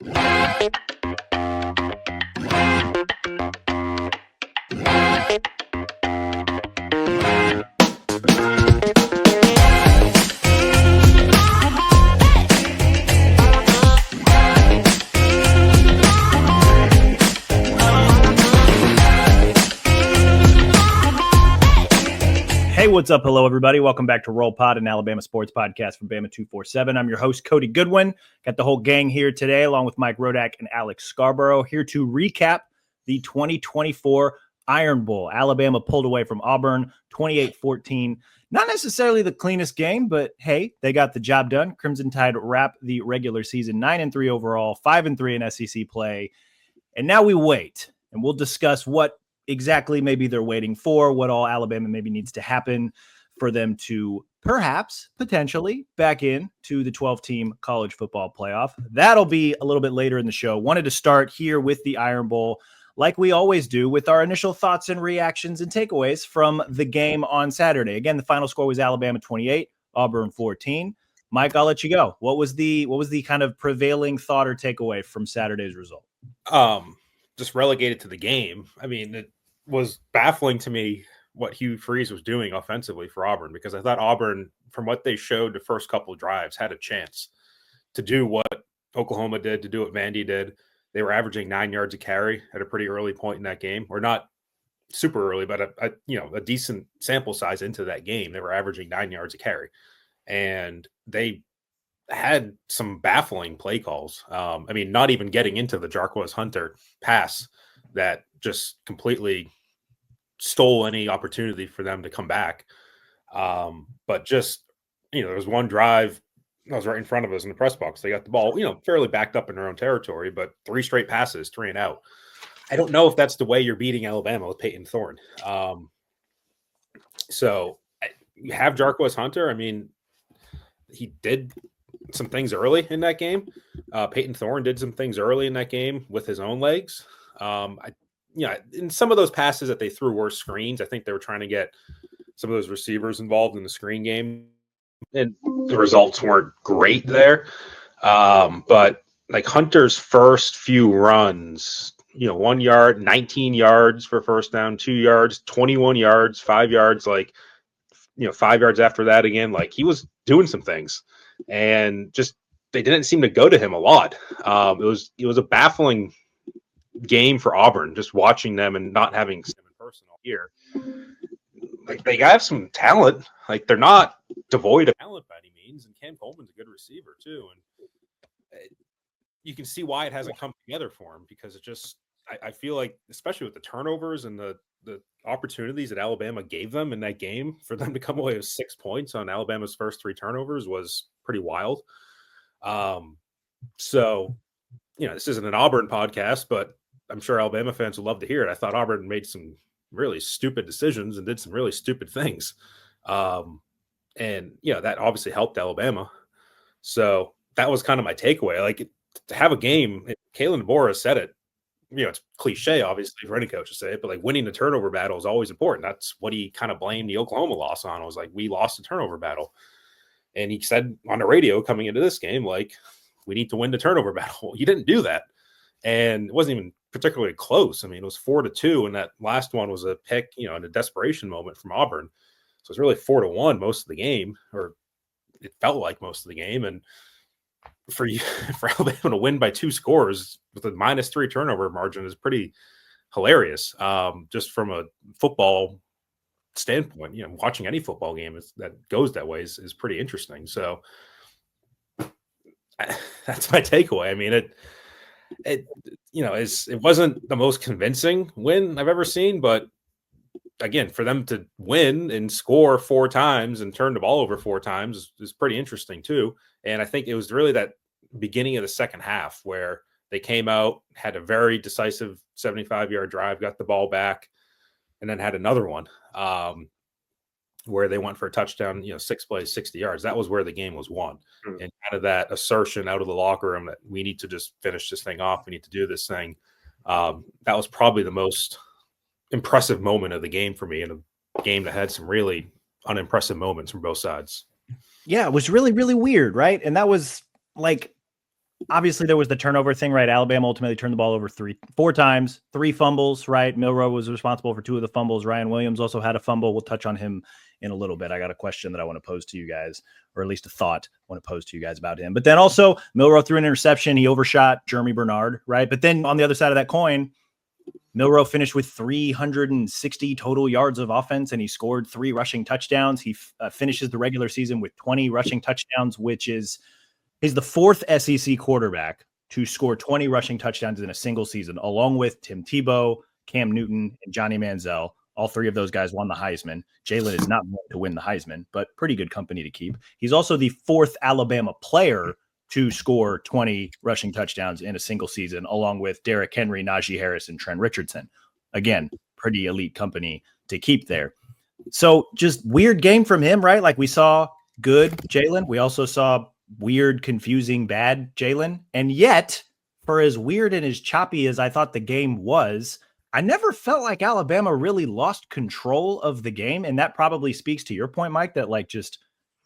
Hey, what's up? Hello, everybody. Welcome back to Roll Pod, an Alabama sports podcast from Bama 247. I'm your host, Cody Goodwin. Got the whole gang here today, along with Mike Rodak and Alex Scarborough, here to recap the 2024 Iron Bowl. Alabama pulled away from Auburn 28-14. Not necessarily the cleanest game, but hey, they got the job done. Crimson Tide wrap the regular season 9-3 overall, 5-3 in SEC play. And now we wait, and we'll discuss what exactly maybe they're waiting for, what all Alabama maybe needs to happen for them to perhaps potentially back in to the 12-team college football playoff. That'll be a little bit later in the show. Wanted to start here with the Iron Bowl, like we always do, with our initial thoughts and reactions and takeaways from the game on Saturday. Again, the final score was Alabama 28, Auburn 14. Mike, I'll let you go. What was the kind of prevailing thought or takeaway from Saturday's result? Just relegated to the game. I mean, it was baffling to me what Hugh Freeze was doing offensively for Auburn, because I thought Auburn, from what they showed the first couple of drives, had a chance to do what Oklahoma did, to do what Vandy did. They were averaging 9 yards a carry at a pretty early point in that game, or not super early, but a decent sample size into that game. They were averaging 9 yards a carry, and they had some baffling play calls. I mean, not even getting into the Jarquez Hunter pass that just completely stole any opportunity for them to come back. But just, there was one drive that was right in front of us in the press box. They got the ball, fairly backed up in their own territory, but 3 straight passes, 3 and out. I don't know if that's the way you're beating Alabama with Peyton Thorne. So you have Jarquez Hunter. I mean, he did some things early in that game. Peyton Thorne did some things early in that game with his own legs. In some of those passes that they threw were screens. I think they were trying to get some of those receivers involved in the screen game, and the results weren't great there. But like Hunter's first few runs, 1 yard, 19 yards for first down, 2 yards, 21 yards, 5 yards, 5 yards after that again, he was doing some things. And just they didn't seem to go to him a lot. It was a baffling game for Auburn, just watching them and not having him in person all year. They have some talent. They're not devoid of talent by any means. And Cam Coleman's a good receiver too. And you can see why it hasn't come together for him, because it just I feel like, especially with the turnovers and the opportunities that Alabama gave them in that game, for them to come away with 6 points on Alabama's first 3 turnovers was pretty wild. So, this isn't an Auburn podcast, but I'm sure Alabama fans would love to hear it. I thought Auburn made some really stupid decisions and did some really stupid things. And that obviously helped Alabama. So that was kind of my takeaway. To have a game, Kalen DeBoer said it, it's cliche, obviously, for any coach to say it, but winning the turnover battle is always important. That's what he kind of blamed the Oklahoma loss on. It was we lost the turnover battle. And he said on the radio coming into this game, we need to win the turnover battle. Well, you didn't do that. And it wasn't even particularly close. I mean, it was 4-2. And that last one was a pick, in a desperation moment from Auburn. So it's really 4-1 most of the game, or it felt like most of the game. And for Alabama to win by 2 scores with a -3 turnover margin is pretty hilarious. Just from a football standpoint, watching any football game that goes that way is pretty interesting. So that's my takeaway. I mean, it wasn't the most convincing win I've ever seen, but again, for them to win and score 4 times and turn the ball over 4 times is pretty interesting too. And I think it was really that beginning of the second half where they came out, had a very decisive 75-yard drive, got the ball back, and then had another one where they went for a touchdown, 6 plays, 60 yards. That was where the game was won. And kind of that assertion out of the locker room that we need to just finish this thing off. We need to do this thing. That was probably the most impressive moment of the game for me, in a game that had some really unimpressive moments from both sides. Yeah, it was really, really weird, right? And that was obviously there was the turnover thing, right? Alabama ultimately turned the ball over 4 times, 3 fumbles, right? Milroe was responsible for 2 of the fumbles. Ryan Williams also had a fumble. We'll touch on him in a little bit. I got a question that I want to pose to you guys, or at least a thought I want to pose to you guys about him. But then also Milroe threw an interception. He overshot Jeremy Bernard, right? But then on the other side of that coin, Milroe finished with 360 total yards of offense, and he scored 3 rushing touchdowns. He finishes the regular season with 20 rushing touchdowns, which is he's the 4th SEC quarterback to score 20 rushing touchdowns in a single season, along with Tim Tebow, Cam Newton, and Johnny Manziel. All 3 of those guys won the Heisman. Jalen is not going to win the Heisman, but pretty good company to keep. He's also the 4th Alabama player to score 20 rushing touchdowns in a single season, along with Derrick Henry, Najee Harris, and Trent Richardson. Again, pretty elite company to keep there. So just weird game from him, right? Like we saw good Jalen. We also saw weird, confusing, bad Jalen. And yet, for as weird and as choppy as I thought the game was, I never felt like Alabama really lost control of the game. And that probably speaks to your point, Mike, that like just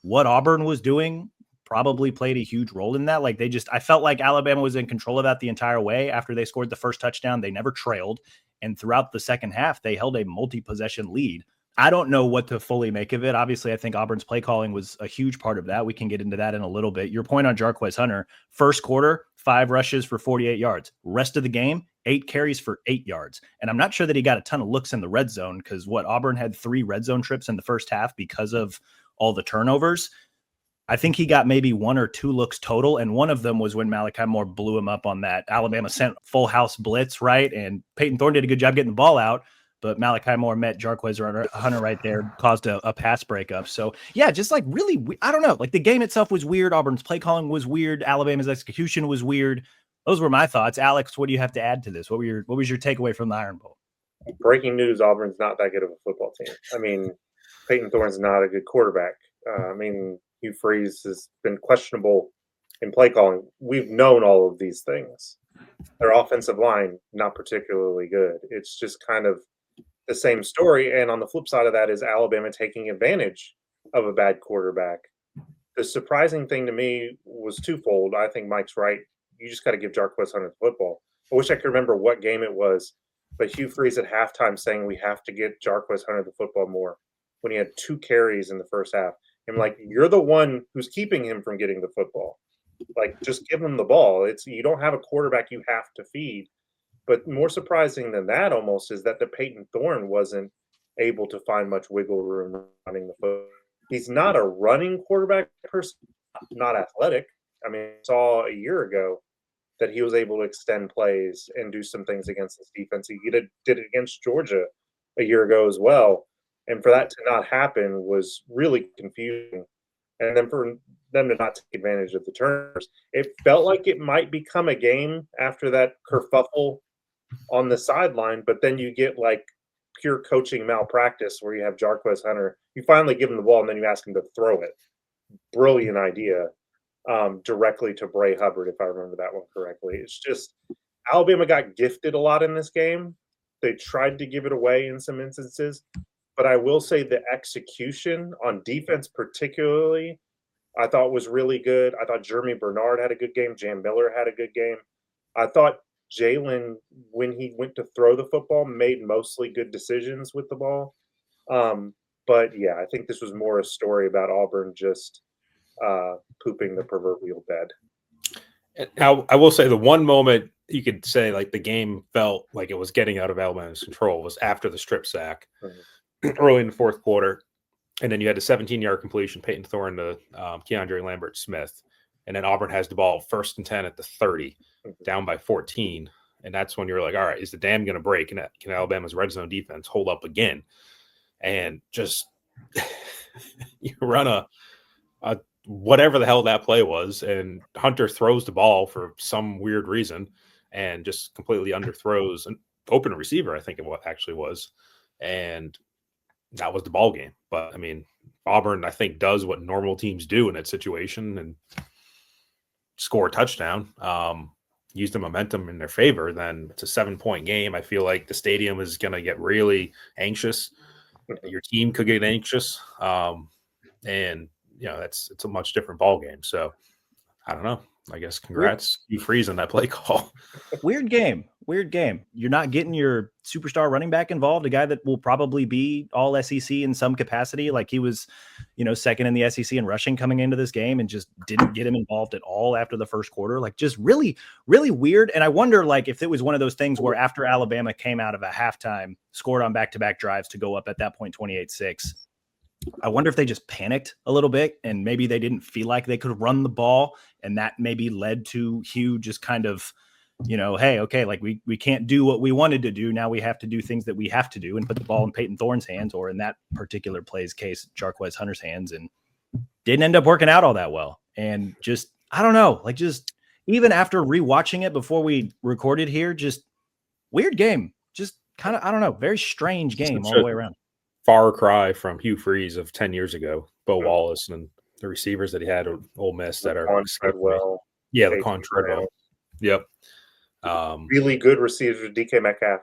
what Auburn was doing probably played a huge role in that. Like I felt like Alabama was in control of that the entire way. After they scored the first touchdown, they never trailed. And throughout the second half, they held a multi-possession lead. I don't know what to fully make of it. Obviously, I think Auburn's play calling was a huge part of that. We can get into that in a little bit. Your point on Jarquez Hunter, first quarter, 5 rushes for 48 yards. Rest of the game, 8 carries for 8 yards. And I'm not sure that he got a ton of looks in the red zone because Auburn had 3 red zone trips in the first half because of all the turnovers. I think he got maybe 1 or 2 looks total, and one of them was when Malachi Moore blew him up on that Alabama sent full house blitz, right? And Peyton Thorne did a good job getting the ball out, but Malachi Moore met Jarquez Hunter right there, caused a pass breakup. So, yeah, just like really, I don't know. Like the game itself was weird. Auburn's play calling was weird. Alabama's execution was weird. Those were my thoughts. Alex, what do you have to add to this? What was your takeaway from the Iron Bowl? Breaking news, Auburn's not that good of a football team. I mean, Peyton Thorne's not a good quarterback. Hugh Freeze has been questionable in play calling. We've known all of these things. Their offensive line, not particularly good. It's just kind of the same story. And on the flip side of that is Alabama taking advantage of a bad quarterback. The surprising thing to me was twofold. I think Mike's right. You just got to give Jarquez Hunter the football. I wish I could remember what game it was, but Hugh Freeze at halftime saying we have to get Jarquez Hunter the football more when he had 2 carries in the first half. I'm like, you're the one who's keeping him from getting the football. Like, just give him the ball. You don't have a quarterback you have to feed. But more surprising than that almost is that the Peyton Thorne wasn't able to find much wiggle room running the foot. He's not a running quarterback person, not athletic. I mean, I saw a year ago that he was able to extend plays and do some things against this defense. He did it against Georgia a year ago as well. And for that to not happen was really confusing. And then for them to not take advantage of the turnovers, it felt like it might become a game after that kerfuffle on the sideline. But then you get like pure coaching malpractice where you have Jarquez Hunter. You finally give him the ball and then you ask him to throw it. Brilliant idea. Directly to Bray Hubbard, if I remember that one correctly. It's just Alabama got gifted a lot in this game. They tried to give it away in some instances. But I will say the execution on defense particularly, I thought was really good. I thought Jeremy Bernard had a good game. Jam Miller had a good game. I thought Jalen, when he went to throw the football, made mostly good decisions with the ball. But, yeah, I think this was more a story about Auburn just pooping the proverbial bed. Now, I will say the one moment you could say like the game felt like it was getting out of Alabama's control was after the strip sack. Mm-hmm. Early in the fourth quarter, and then you had a 17-yard completion, Peyton Thorne to Keandre Lambert-Smith, and then Auburn has the ball 1st and 10 at the 30, down by 14, and that's when you're like, all right, is the dam going to break? And can Alabama's red zone defense hold up again? And just you run a whatever the hell that play was, and Hunter throws the ball for some weird reason and just completely underthrows an open receiver, I think it actually was, and that was the ball game. But I mean, Auburn, I think, does what normal teams do in that situation and score a touchdown, use the momentum in their favor. Then it's a 7-point game. I feel like the stadium is going to get really anxious. Your team could get anxious. And, it's a much different ball game. So I don't know. I guess congrats, you freeze on that play call. Weird game. You're not getting your superstar running back involved, a guy that will probably be all SEC in some capacity. Like he was, second in the SEC in rushing coming into this game, and just didn't get him involved at all after the first quarter. Like just really, really weird. And I wonder, like, if it was one of those things where after Alabama came out of a halftime, scored on back-to-back drives to go up at that point 28-6. I wonder if they just panicked a little bit and maybe they didn't feel like they could run the ball, and that maybe led to Hugh just kind of, hey, okay, like we can't do what we wanted to do. Now we have to do things that we have to do and put the ball in Peyton Thorne's hands, or in that particular play's case, Jarquez Hunter's hands, and didn't end up working out all that well. And just, I don't know, like just even after rewatching it before we recorded here, just weird game, just kind of, I don't know, very strange game all the way around. Far cry from Hugh Freeze of 10 years ago, Bo Wallace, and the receivers that he had at Ole Miss that are Treadwell. Yeah, the Treadwell. Yep. Really good receiver, DK Metcalf.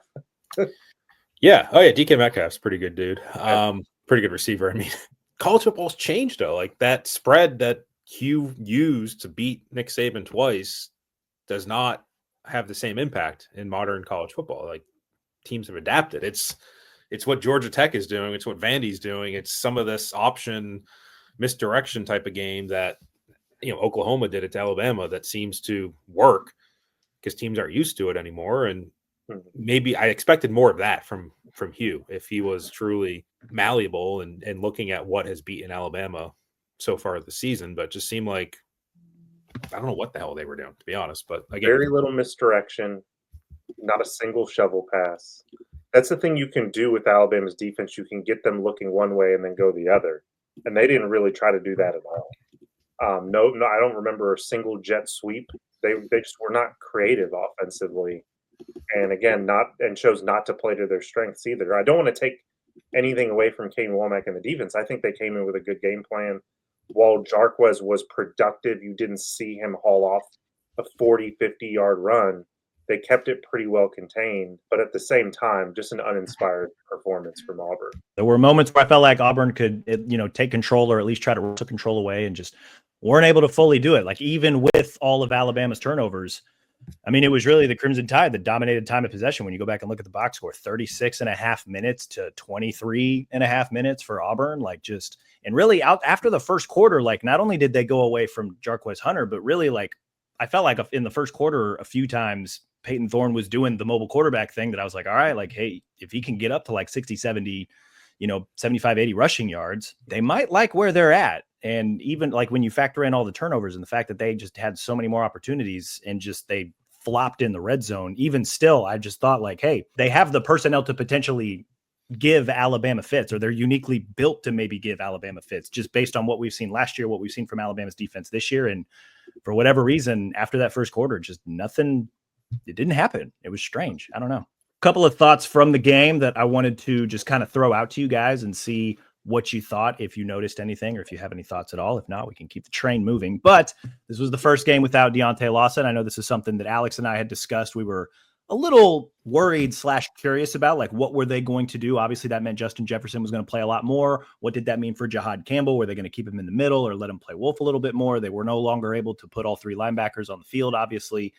Yeah. Oh yeah, DK Metcalf's pretty good dude. Pretty good receiver. I mean, college football's changed though. Like that spread that Hugh used to beat Nick Saban twice does not have the same impact in modern college football. Like teams have adapted. It's what Georgia Tech is doing. It's what Vandy's doing. It's some of this option misdirection type of game that, Oklahoma did it to Alabama that seems to work because teams aren't used to it anymore. And maybe I expected more of that from Hugh if he was truly malleable and looking at what has beaten Alabama so far this season, but just seemed like, I don't know what the hell they were doing, to be honest. But again, very little misdirection, not a single shovel pass. That's the thing you can do with Alabama's defense. You can get them looking one way and then go the other. And they didn't really try to do that at all. No, I don't remember a single jet sweep. They just were not creative offensively. And again, chose not to play to their strengths either. I don't want to take anything away from Kane Womack and the defense. I think they came in with a good game plan. While Jarquez was productive, you didn't see him haul off a 40, 50-yard run. They kept it pretty well contained, but at the same time, just an uninspired performance from Auburn. There were moments where I felt like Auburn could, take control or at least try to took control away and just weren't able to fully do it. Like even with all of Alabama's turnovers, I mean, it was really the Crimson Tide that dominated time of possession. When you go back and look at the box score, 36 and a half minutes to 23 and a half minutes for Auburn. Like just, and really out after the first quarter, like not only did they go away from Jarquez Hunter, but really like I felt like in the first quarter, a few times Peyton Thorne was doing the mobile quarterback thing that I was like, all right, like, hey, if he can get up to like 60, 70, 75, 80 rushing yards, they might like where they're at. And even like when you factor in all the turnovers and the fact that they just had so many more opportunities and just they flopped in the red zone, even still, I just thought like, hey, they have the personnel to potentially give Alabama fits, or they're uniquely built to maybe give Alabama fits just based on what we've seen last year, what we've seen from Alabama's defense this year. And for whatever reason, after that first quarter, just nothing, it didn't happen. It was strange. I don't know. A couple of thoughts from the game that I wanted to just kind of throw out to you guys and see what you thought, if you noticed anything or if you have any thoughts at all. If not, we can keep the train moving. But this was the first game without Deontay Lawson. I know this is something that Alex and I had discussed. We were a little worried / curious about, like, what were they going to do? Obviously, that meant Justin Jefferson was going to play a lot more. What did that mean for Jahad Campbell? Were they going to keep him in the middle or let him play Wolf a little bit more? They were no longer able to put all three linebackers on the field, obviously.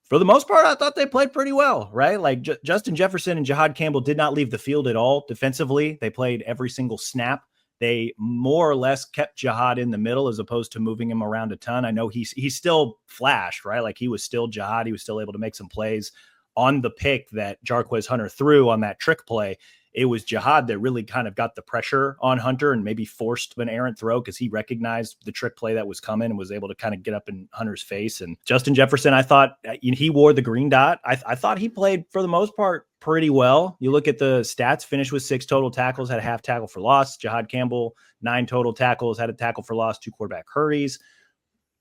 For the most part, I thought they played pretty well, right? Like Justin Jefferson and Jahad Campbell did not leave the field at all defensively. They played every single snap. They more or less kept Jahad in the middle as opposed to moving him around a ton. I know he still flashed, right? Like he was still Jahad. He was still able to make some plays on the pick that Jarquez Hunter threw on that trick play. It was Jahad that really kind of got the pressure on Hunter and maybe forced an errant throw because he recognized the trick play that was coming and was able to kind of get up in Hunter's face. And Justin Jefferson, I thought he wore the green dot. I thought he played for the most part pretty well. You look at the stats, finished with 6 total tackles, had a half tackle for loss. Jahad Campbell, 9 total tackles, had a tackle for loss, 2 quarterback hurries.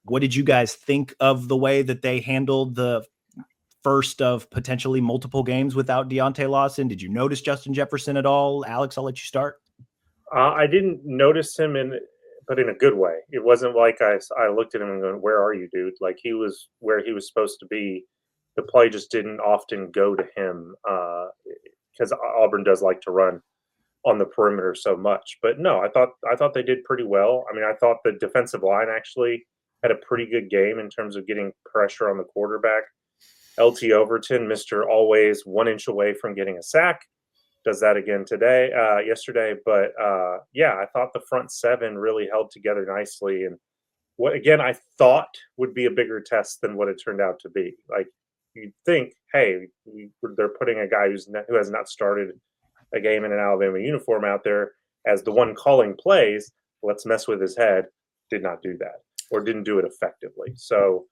What did you guys think of the way that they handled the first of potentially multiple games without Deontay Lawson? Did you notice Justin Jefferson at all? Alex, I'll let you start. I didn't notice him, but in a good way. It wasn't like I looked at him and going, where are you, dude? Like he was where he was supposed to be. The play just didn't often go to him because Auburn does like to run on the perimeter so much. But no, I thought they did pretty well. I mean, I thought the defensive line actually had a pretty good game in terms of getting pressure on the quarterback. LT Overton, Mr. Always 1 inch away from getting a sack, does that again yesterday. But yeah, I thought the front seven really held together nicely. And what, again, I thought would be a bigger test than what it turned out to be. Like, you'd think, hey, they're putting a guy who has not started a game in an Alabama uniform out there as the one calling plays. Let's mess with his head. Did not do that, or didn't do it effectively. So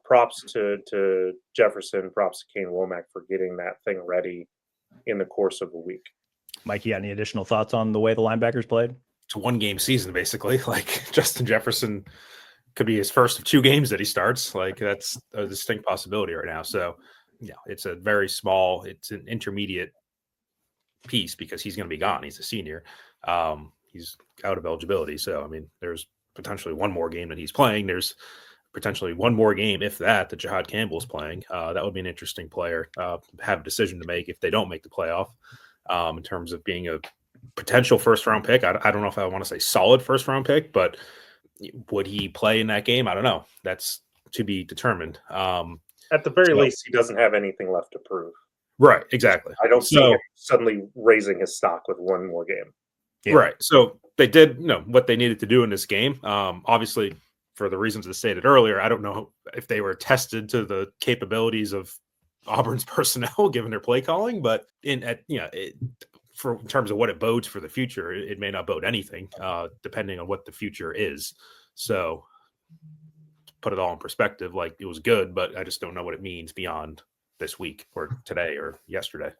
props to Jefferson, props to Kane Womack for getting that thing ready in the course of a week. Mike, you got any additional thoughts on the way the linebackers played? It's a 1-game season, basically. Like, Justin Jefferson could be his first of 2 games that he starts. Like, that's a distinct possibility right now. So, yeah, it's a very small, it's an intermediate piece because he's going to be gone. He's a senior. He's out of eligibility. So, I mean, there's potentially one more game that he's playing. There's potentially one more game, if that Jahad Campbell's playing. That would be an interesting player, have a decision to make if they don't make the playoff, in terms of being a potential first-round pick. I don't know if I want to say solid first-round pick, but would he play in that game? I don't know. That's to be determined. At the very least, he doesn't have anything left to prove. Right, exactly. I don't see him suddenly raising his stock with one more game. Yeah. Right. So they did what they needed to do in this game. Obviously, for the reasons I stated earlier, I don't know if they were tested to the capabilities of Auburn's personnel given their play calling, but in terms of what it bodes for the future, it may not bode anything, depending on what the future is. So, to put it all in perspective, like, it was good, but I just don't know what it means beyond this week or today or yesterday.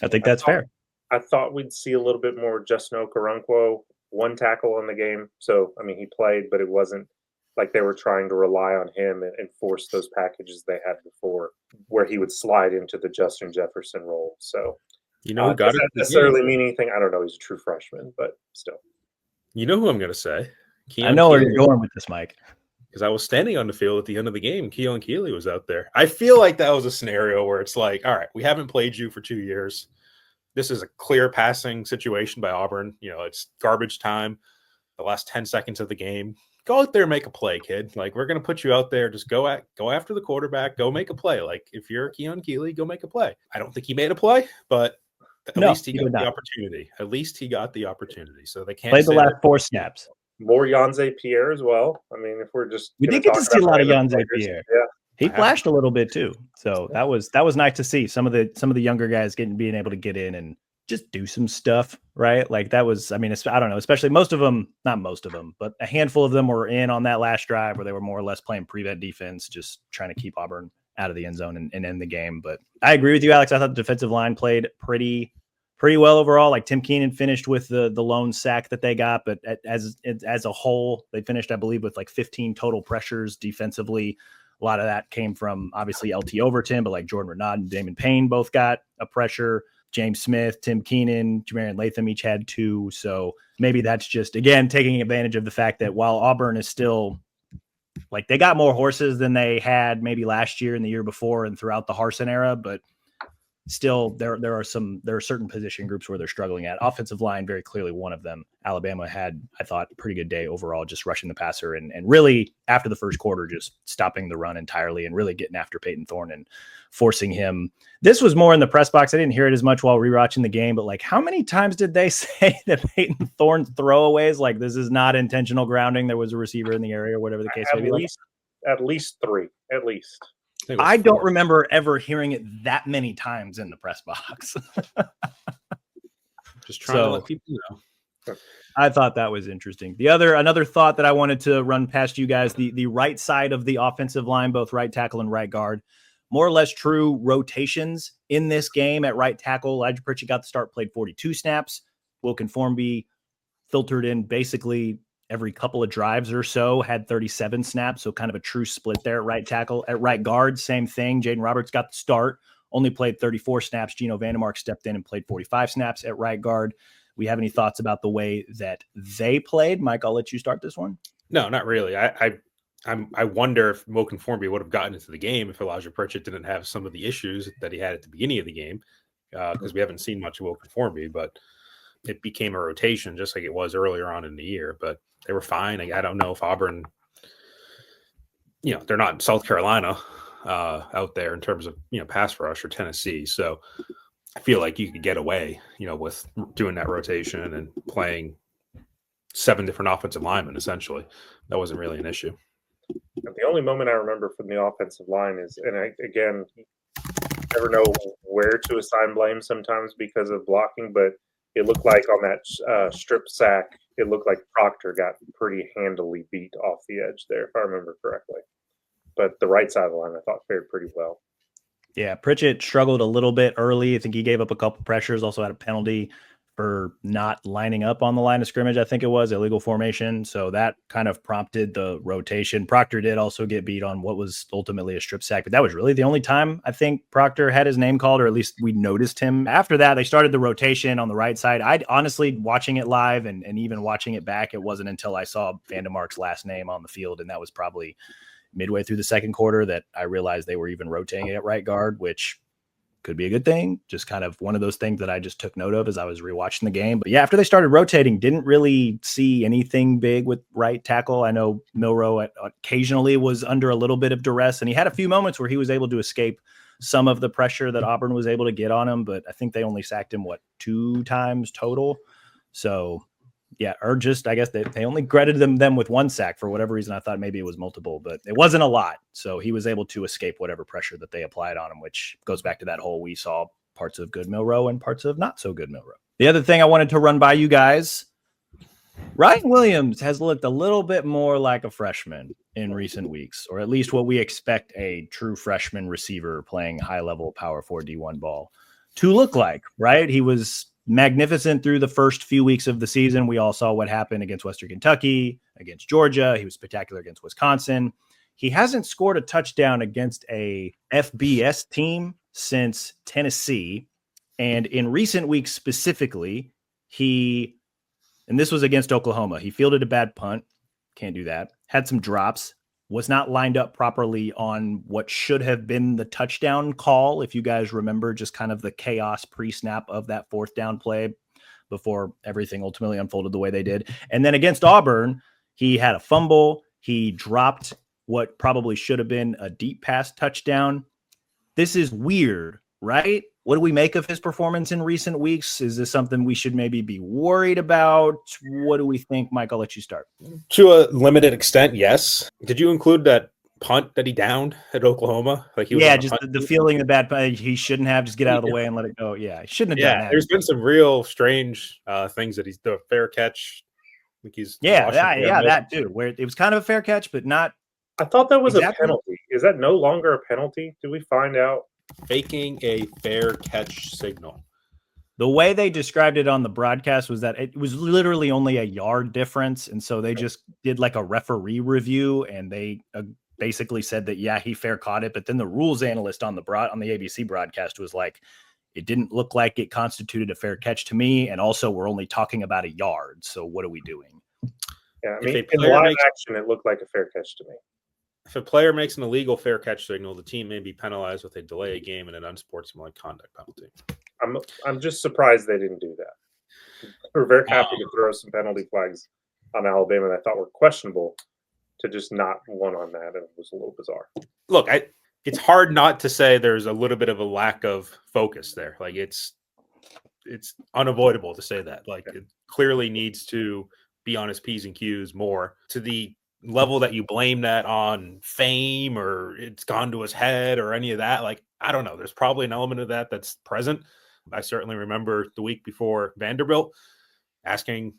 I think that's fair. I thought we'd see a little bit more Justin Okoronkwo, 1 tackle in the game. So, I mean, he played, but it wasn't like they were trying to rely on him and force those packages they had before where he would slide into the Justin Jefferson role. So, does that necessarily mean anything? I don't know. He's a true freshman, but still. You know who I'm going to say? I know where you're going with this, Mike. Because I was standing on the field at the end of the game. Keelan Keeley was out there. I feel like that was a scenario where it's like, all right, we haven't played you for 2 years. This is a clear passing situation by Auburn. It's garbage time, the last 10 seconds of the game. Go out there and make a play, kid. Like, we're going to put you out there. Just go after the quarterback. Go make a play. Like, if you're Keelan Keeley, go make a play. I don't think he made a play, but at least he got the opportunity. At least he got the opportunity. So they can't play the last 4 snaps. More Yanze Pierre as well. I mean, if we're just we did get to see a lot of Yanze Pierre. Yeah. He flashed a little bit too. So that was nice to see some of the younger guys being able to get in and just do some stuff, right? Like, that was, I mean, I don't know, especially not most of them, but a handful of them were in on that last drive where they were more or less playing prevent defense, just trying to keep Auburn out of the end zone and end the game. But I agree with you, Alex. I thought the defensive line played pretty well overall. Like, Tim Keenan finished with the lone sack that they got, but as a whole, they finished, I believe, with like 15 total pressures defensively. A lot of that came from obviously LT Overton, but like Jordan Renaud and Damon Payne both got a pressure. James Smith, Tim Keenan, Jamarian Latham each had 2. So maybe that's just, again, taking advantage of the fact that while Auburn is still, like, they got more horses than they had maybe last year and the year before and throughout the Harsin era, but still there are certain position groups where they're struggling at. Offensive line, very clearly one of them. Alabama had, I thought, a pretty good day overall, just rushing the passer and really after the first quarter, just stopping the run entirely and really getting after Peyton Thorne and forcing him. This was more in the press box. I didn't hear it as much while rewatching the game, but like, how many times did they say that Peyton Thorne's throwaways, like, this is not intentional grounding, there was a receiver in the area, whatever the case may be? At least 3, at least. I don't remember ever hearing it that many times in the press box. Just trying to let people know. I thought that was interesting. Another thought that I wanted to run past you guys, the right side of the offensive line, both right tackle and right guard, more or less true rotations in this game. At right tackle, Elijah Pritchett got the start, played 42 snaps. Wilkin Formby filtered in basically every couple of drives or so, had 37 snaps. So kind of a true split there at right tackle. At right guard, same thing. Jaden Roberts got the start, only played 34 snaps. Gino Vandermark stepped in and played 45 snaps at right guard. We have any thoughts about the way that they played? Mike, I'll let you start this one. No, not really. I wonder if Wilkin Formby would have gotten into the game if Elijah Pritchett didn't have some of the issues that he had at the beginning of the game, because we haven't seen much of Wilkin Formby, but it became a rotation just like it was earlier on in the year. But they were fine. I don't know if Auburn they're not in South Carolina out there in terms of, pass rush or Tennessee. So I feel like you could get away, with doing that rotation and playing 7 different offensive linemen, essentially. That wasn't really an issue. The only moment I remember from the offensive line is, and again, you never know where to assign blame sometimes because of blocking, but it looked like on that strip sack, it looked like Proctor got pretty handily beat off the edge there, if I remember correctly. But the right side of the line, I thought, fared pretty well. Yeah, Pritchett struggled a little bit early. I think he gave up a couple pressures, also had a penalty for not lining up on the line of scrimmage. I think it was illegal formation. So that kind of prompted the rotation. Proctor did also get beat on what was ultimately a strip sack, but that was really the only time I think Proctor had his name called, or at least we noticed him. After that, they started the rotation on the right side. I'd honestly, watching it live and even watching it back, it wasn't until I saw Vandemark's last name on the field, and that was probably midway through the second quarter, that I realized they were even rotating at right guard, which could be a good thing. Just kind of one of those things that I just took note of as I was rewatching the game. But yeah, after they started rotating, didn't really see anything big with right tackle. I know Milroe occasionally was under a little bit of duress, and he had a few moments where he was able to escape some of the pressure that Auburn was able to get on him, but I think they only sacked him, 2 times total. So yeah, or just, I guess they only credited them with 1 sack for whatever reason. I thought maybe it was multiple, but it wasn't a lot. So he was able to escape whatever pressure that they applied on him, which goes back to that whole, we saw parts of good Milroe and parts of not so good Milroe. The other thing I wanted to run by you guys, Ryan Williams has looked a little bit more like a freshman in recent weeks, or at least what we expect a true freshman receiver playing high-level Power 4 D1 ball to look like, right? He was magnificent through the first few weeks of the season. We all saw what happened against Western Kentucky, against Georgia. He was spectacular against Wisconsin. He hasn't scored a touchdown against a FBS team since Tennessee. And in recent weeks specifically, and this was against Oklahoma, he fielded a bad punt. Can't do that. Had some drops. Was not lined up properly on what should have been the touchdown call. If you guys remember, just kind of the chaos pre-snap of that 4th down play before everything ultimately unfolded the way they did. And then against Auburn, he had a fumble. He dropped what probably should have been a deep pass touchdown. This is weird, right? What do we make of his performance in recent weeks? Is this something we should maybe be worried about? What do we think? Mike, I'll let you start. To a limited extent, yes. Did you include that punt that he downed at Oklahoma? Like, he was just the feeling, the bad punt, he shouldn't have, just get out of the way and let it go. Yeah, he shouldn't have done that. There's been some real strange things that he's the fair catch. I think he's that too, where it was kind of a fair catch, but not. I thought that was a penalty. Is that no longer a penalty? Did we find out? Faking a fair catch signal. The way they described it on the broadcast was that it was literally only a yard difference. And so they just did like a referee review, and they basically said that, yeah, he fair caught it. But then the rules analyst on the ABC broadcast was like, it didn't look like it constituted a fair catch to me. And also, we're only talking about a yard. So what are we doing? Yeah, I mean, in live action, it looked like a fair catch to me. If a player makes an illegal fair catch signal, the team may be penalized with a delay of game and an unsportsmanlike conduct penalty. I'm just surprised they didn't do that. We're very happy to throw some penalty flags on Alabama that I thought were questionable, to just not one on that. And it was a little bizarre. Look, it's hard not to say there's a little bit of a lack of focus there. Like, it's unavoidable to say that. Like, it clearly needs to be on his P's and Q's more. To the level that you blame that on fame, or it's gone to his head, or any of that, like, I don't know. There's probably an element of that that's present. I certainly remember the week before Vanderbilt asking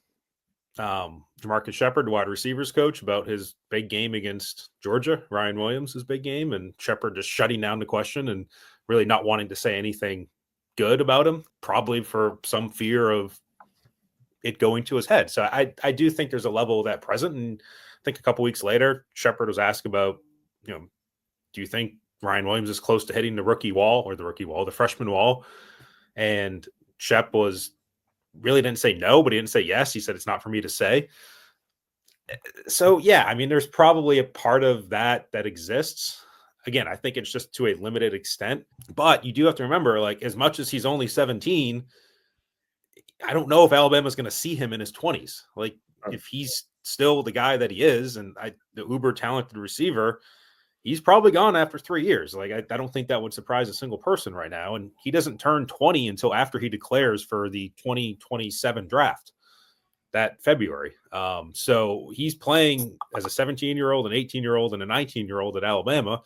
Jamarcus Shepard, the wide receivers coach, about his big game against Georgia, Ryan Williams' big game, and Shepard just shutting down the question and really not wanting to say anything good about him, probably for some fear of it going to his head. So I do think there's a level of that present. And I think a couple weeks later, Shepard was asked about, do you think Ryan Williams is close to hitting the freshman wall? And Shep really didn't say no, but he didn't say yes. He said, it's not for me to say. So, yeah, I mean, there's probably a part of that exists. Again, I think it's just to a limited extent. But you do have to remember, like, as much as he's only 17, I don't know if Alabama's going to see him in his 20s. Like, if he's still the guy that he is, and the uber talented receiver, he's probably gone after 3 years. Like, I don't think that would surprise a single person right now. And he doesn't turn 20 until after he declares for the 2027 draft that February. So he's playing as a 17-year-old, an 18-year-old, and a 19-year-old at Alabama.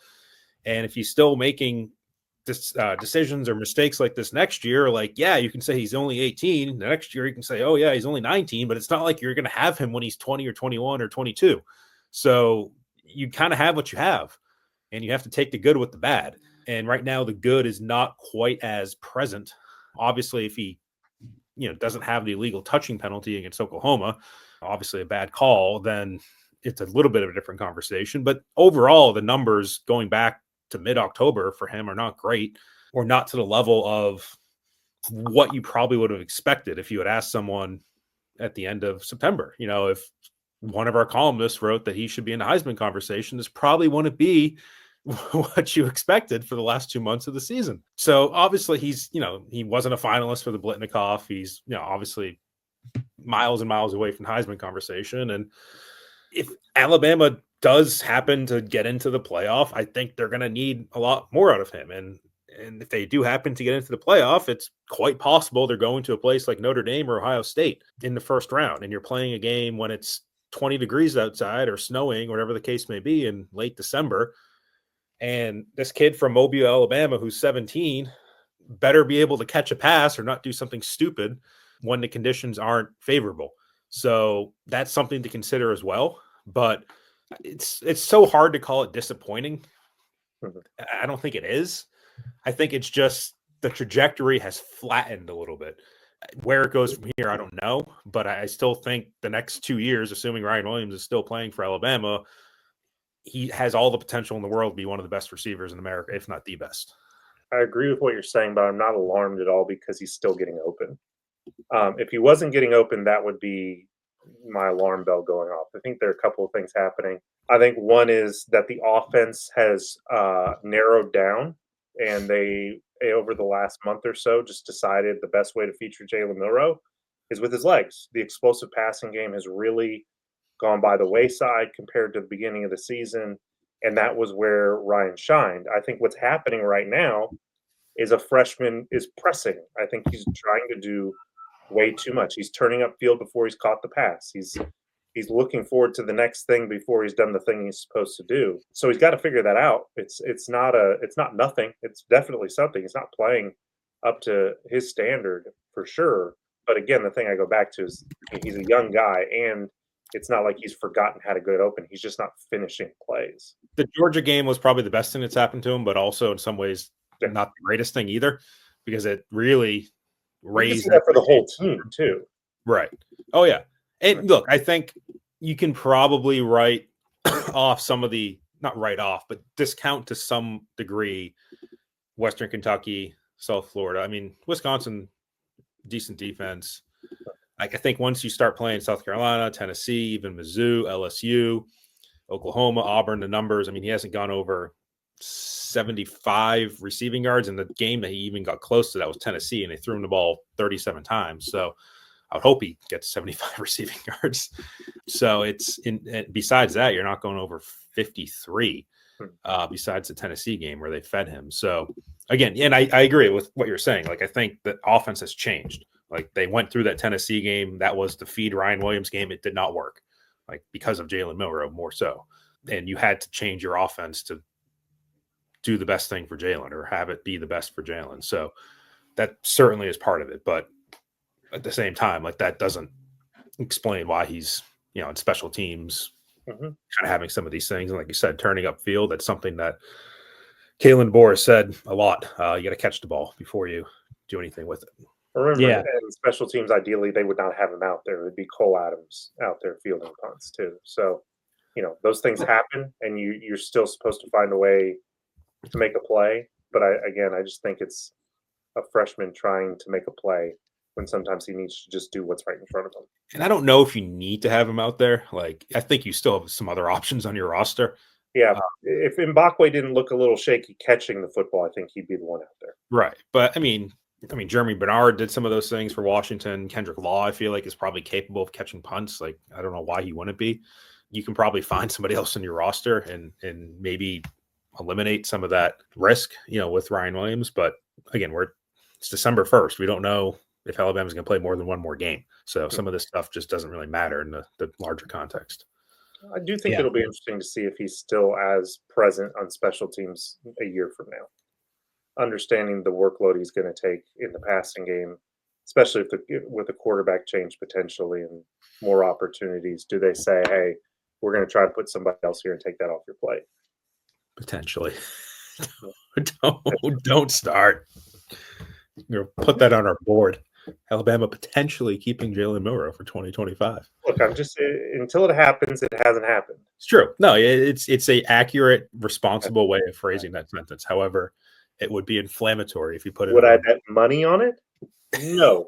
And if he's still making decisions or mistakes like this next year, like, yeah, you can say he's only 18. The next year you can say, oh, yeah, he's only 19. But it's not like you're going to have him when he's 20 or 21 or 22. So you kind of have what you have. And you have to take the good with the bad. And right now, the good is not quite as present. Obviously, if he doesn't have the illegal touching penalty against Oklahoma, obviously a bad call, then it's a little bit of a different conversation. But overall, the numbers going back to mid-October for him are not great, or not to the level of what you probably would have expected if you had asked someone at the end of September. If one of our columnists wrote that he should be in the Heisman conversation, this probably wouldn't be what you expected for the last 2 months of the season. So obviously he wasn't a finalist for the Blitnikoff. He's, obviously miles and miles away from Heisman conversation. And if Alabama does happen to get into the playoff, I think they're going to need a lot more out of him. And if they do happen to get into the playoff, it's quite possible they're going to a place like Notre Dame or Ohio State in the first round. And you're playing a game when it's 20 degrees outside or snowing, or whatever the case may be, in late December. And this kid from Mobile, Alabama, who's 17, better be able to catch a pass or not do something stupid when the conditions aren't favorable. So that's something to consider as well. But it's so hard to call it disappointing. I don't think it is. I think it's just the trajectory has flattened a little bit. Where it goes from here, I don't know. But I still think the next 2 years, assuming Ryan Williams is still playing for Alabama, he has all the potential in the world to be one of the best receivers in America, if not the best. I agree with what you're saying, but I'm not alarmed at all because he's still getting open. If he wasn't getting open, that would be my alarm bell going off. I think there are a couple of things happening. I think one is that the offense has narrowed down, and they, over the last month or so, just decided the best way to feature Jalen Milroe is with his legs. The explosive passing game has really gone by the wayside compared to the beginning of the season, and that was where Ryan shined. I think what's happening right now is a freshman is pressing. I think he's trying to do way too much. He's turning up field before he's caught the pass. He's looking forward to the next thing before he's done the thing he's supposed to do. So he's got to figure that out. It's not nothing. It's definitely something. He's not playing up to his standard for sure. But again, the thing I go back to is he's a young guy, and it's not like he's forgotten how to get open. He's just not finishing plays. The Georgia game was probably the best thing that's happened to him, but also in some ways not the greatest thing either, because it really raised that for the whole team too. Right. Oh yeah. And look, I think you can probably write off some of the, not write off, but discount to some degree Western Kentucky, South Florida. I mean, Wisconsin, decent defense. Like, I think once you start playing South Carolina, Tennessee, even Mizzou, LSU, Oklahoma, Auburn, the numbers, I mean, he hasn't gone over 75 receiving yards. In the game that he even got close to that was Tennessee, and they threw him the ball 37 times. So I would hope he gets 75 receiving yards. So besides that, you're not going over 53 besides the Tennessee game where they fed him. So again, and I agree with what you're saying. Like, I think the offense has changed. Like, they went through that Tennessee game. That was the feed Ryan Williams game. It did not work, like, because of Jalen Milroe more so. And you had to change your offense to do the best thing for Jalen, or have it be the best for Jalen. So that certainly is part of it. But at the same time, like, that doesn't explain why he's, in special teams, kind of having some of these things. And like you said, turning up field, that's something that Kalen DeBoer has said a lot. You got to catch the ball before you do anything with it. Remember, in special teams, ideally, they would not have him out there. It would be Cole Adams out there fielding punts too. So, those things happen, and you're still supposed to find a way to make a play. But I just think it's a freshman trying to make a play when sometimes he needs to just do what's right in front of him. And I don't know if you need to have him out there. Like, I think you still have some other options on your roster. Yeah, if Mbakwe didn't look a little shaky catching the football, I think he'd be the one out there. Right. But I mean, Jeremy Bernard did some of those things for Washington. Kendrick Law, I feel like, is probably capable of catching punts. Like, I don't know why he wouldn't be. You can probably find somebody else on your roster and maybe eliminate some of that risk, with Ryan Williams. But again, it's December 1st. We don't know if Alabama's going to play more than one more game. So some of this stuff just doesn't really matter in the larger context. I do think it'll be interesting to see if he's still as present on special teams a year from now. Understanding the workload he's going to take in the passing game, especially with the quarterback change potentially and more opportunities. Do they say, hey, we're going to try to put somebody else here and take that off your plate? Potentially. Don't start. Put that on our board. Alabama potentially keeping Jalen Milroe for 2025. Look, I'm just until it happens, it hasn't happened. It's true. No, it's a accurate, responsible way of phrasing that sentence. However, it would be inflammatory if you put it. Would I bet money on it? No.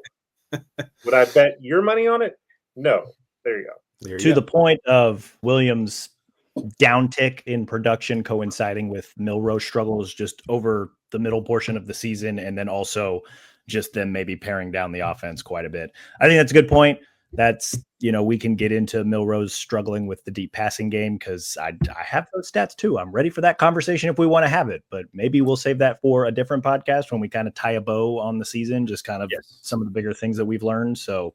Would I bet your money on it? No. There you go. To the point of Williams' downtick in production coinciding with Milroe's struggles just over the middle portion of the season, and then also just them maybe paring down the offense quite a bit. I think that's a good point. That's, we can get into Milroe's struggling with the deep passing game because I have those stats too. I'm ready for that conversation if we want to have it, but maybe we'll save that for a different podcast when we kind of tie a bow on the season, just kind of some of the bigger things that we've learned. So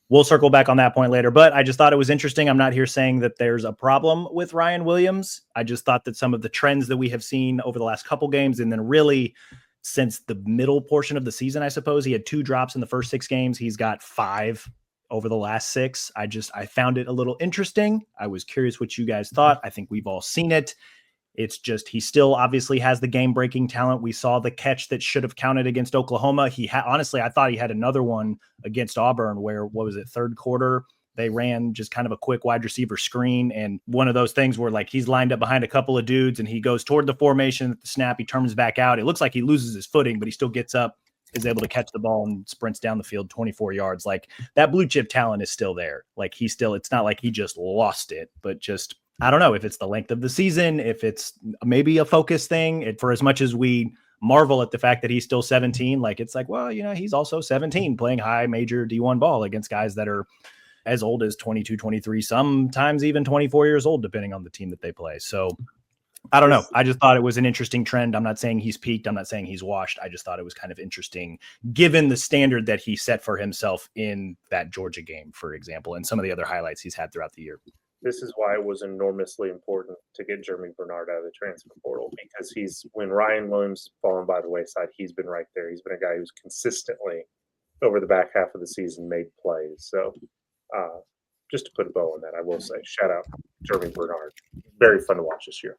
we'll circle back on that point later, but I just thought it was interesting. I'm not here saying that there's a problem with Ryan Williams. I just thought that some of the trends that we have seen over the last couple games, and then really since the middle portion of the season, I suppose he had 2 drops in the first 6 games. He's got 5 over the last 6. I found it a little interesting. I was curious what you guys thought. I think we've all seen it. It's just, he still obviously has the game breaking talent. We saw the catch that should have counted against Oklahoma. Honestly, I thought he had another one against Auburn where, what was it? Third quarter, they ran just kind of a quick wide receiver screen. And one of those things where like he's lined up behind a couple of dudes and he goes toward the formation at the snap. He turns back out. It looks like he loses his footing, but he still gets up, is able to catch the ball and sprints down the field 24 yards. Like that blue chip talent is still there. Like it's not like he just lost it, but just, I don't know if it's the length of the season, if it's maybe a focus thing. For as much as we marvel at the fact that he's still 17, like it's like, well, he's also 17 playing high major D1 ball against guys that are as old as 22, 23, sometimes even 24 years old, depending on the team that they play. So I don't know. I just thought it was an interesting trend. I'm not saying he's peaked. I'm not saying he's washed. I just thought it was kind of interesting given the standard that he set for himself in that Georgia game, for example, and some of the other highlights he's had throughout the year. This is why it was enormously important to get Jeremy Bernard out of the transfer portal, because when Ryan Williams has fallen by the wayside, he's been right there. He's been a guy who's consistently over the back half of the season made plays. So just to put a bow on that, I will say, shout out Jeremy Bernard. Very fun to watch this year.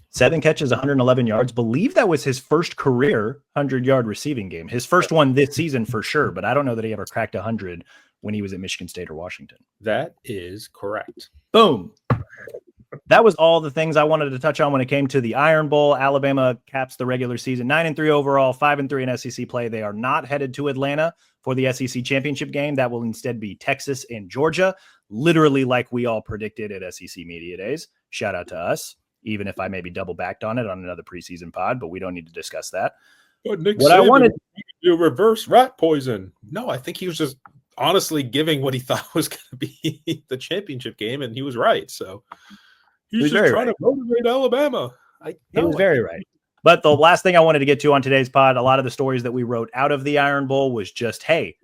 7 catches, 111 yards. Believe that was his first career 100-yard receiving game. His first one this season for sure, but I don't know that he ever cracked 100 when he was at Michigan State or Washington. That is correct. Boom. That was all the things I wanted to touch on when it came to the Iron Bowl. Alabama caps the regular season 9-3 overall, 5-3 in SEC play. They are not headed to Atlanta for the SEC championship game. That will instead be Texas and Georgia, literally like we all predicted at SEC Media Days. Shout out to us, even if I maybe double backed on it on another preseason pod, but we don't need to discuss that. But Nick what Saban, I wanted to do reverse rat poison. No, I think he was just honestly giving what he thought was going to be the championship game, and he was right. So he's just trying to motivate Alabama. He was very right. But the last thing I wanted to get to on today's pod, a lot of the stories that we wrote out of the Iron Bowl was just, hey,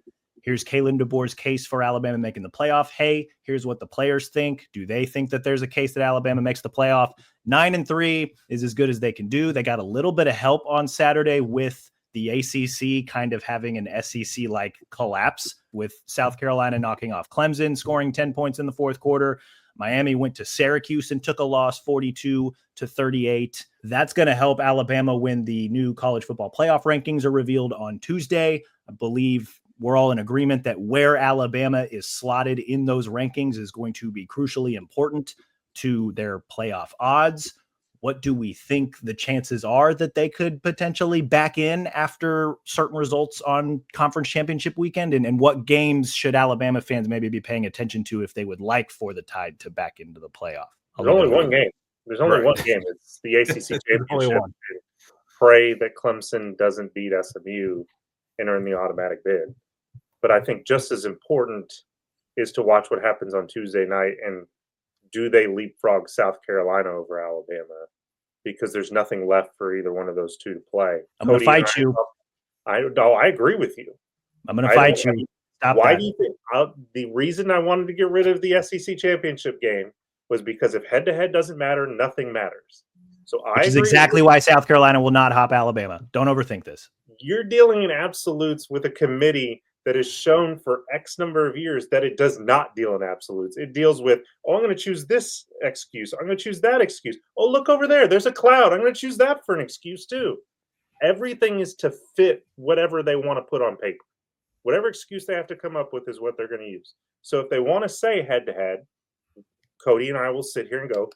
here's Kalen DeBoer's case for Alabama making the playoff. Hey, here's what the players think. Do they think that there's a case that Alabama makes the playoff? 9-3 is as good as they can do. They got a little bit of help on Saturday with the ACC kind of having an SEC-like collapse with South Carolina knocking off Clemson, scoring 10 points in the fourth quarter. Miami went to Syracuse and took a loss 42-38. That's going to help Alabama when the new college football playoff rankings are revealed on Tuesday. I believe we're all in agreement that where Alabama is slotted in those rankings is going to be crucially important to their playoff odds. What do we think the chances are that they could potentially back in after certain results on conference championship weekend? And what games should Alabama fans maybe be paying attention to if they would like for the Tide to back into the playoff? There's only one game. There's only one game. It's the ACC championship. Pray that Clemson doesn't beat SMU and earn the automatic bid. But I think just as important is to watch what happens on Tuesday night, and do they leapfrog South Carolina over Alabama? because there's nothing left for either one of those two to play. I'm going to Cody and fight you. I agree with you. I'm going to fight you. Stop Why that. do you think the reason I wanted to get rid of the SEC championship game was because if head-to-head doesn't matter, nothing matters. So Which is exactly why South Carolina will not hop Alabama. Don't overthink this. You're dealing in absolutes with a committee that has shown for X number of years that it does not deal in absolutes. It deals with, oh, I'm going to choose this excuse. I'm going to choose that excuse. Oh, look over there. There's a cloud. I'm going to choose that for an excuse too. Everything is to fit whatever they want to put on paper. Whatever excuse they have to come up with is what they're going to use. So if they want to say head-to-head, Cody and I will sit here and go,